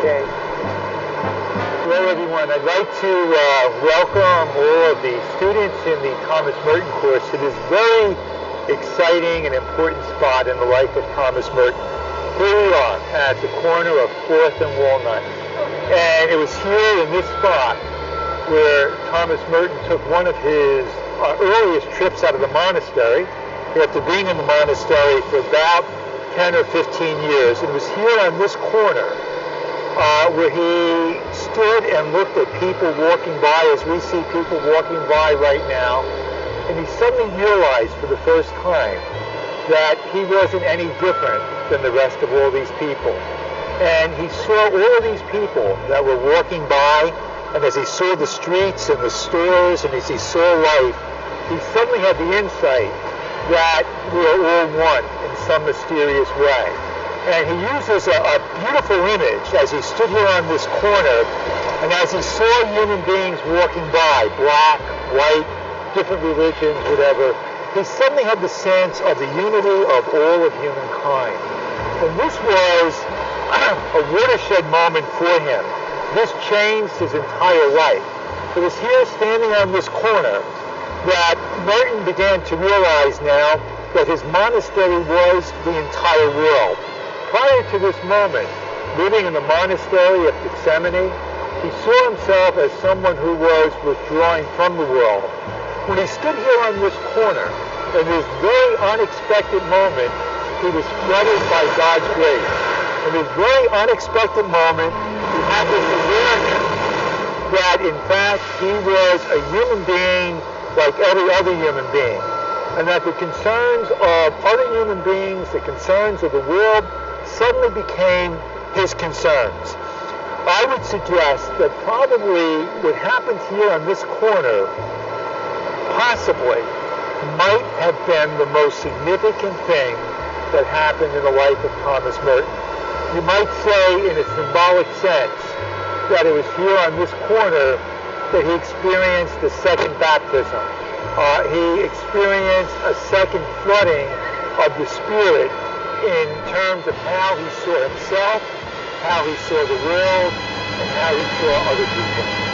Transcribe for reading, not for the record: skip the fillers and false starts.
Okay. Hello everyone. I'd like to welcome all of the students in the Thomas Merton course to this very exciting and important spot in the life of Thomas Merton. Here we are at the corner of 4th and Walnut. And it was here in this spot where Thomas Merton took one of his earliest trips out of the monastery after being in the monastery for about 10 or 15 years. It was here on this corner where he stood and looked at people walking by as we see people walking by right now, and he suddenly realized for the first time that he wasn't any different than the rest of all these people. And he saw all of these people that were walking by, and as he saw the streets and the stores and as he saw life, he suddenly had the insight that we are all one in some mysterious way. And he uses a beautiful image as he stood here on this corner, and as he saw human beings walking by, black, white, different religions, whatever, he suddenly had the sense of the unity of all of humankind. And this was a watershed moment for him. This changed his entire life. It was here, standing on this corner, that Merton began to realize now that his monastery was the entire world. Prior to this moment, living in the monastery of Gethsemane, he saw himself as someone who was withdrawing from the world. When he stood here on this corner, in this very unexpected moment, he was flooded by God's grace. In this very unexpected moment, he had this awareness that, in fact, he was a human being like every other human being, and that the concerns of other human beings, the concerns of the world, suddenly became his concerns. I would suggest that probably what happened here on this corner possibly might have been the most significant thing that happened in the life of Thomas Merton. You might say, in a symbolic sense, that it was here on this corner that he experienced the second baptism. He experienced a second flooding of the Spirit in terms of how he saw himself, how he saw the world, and how he saw other people.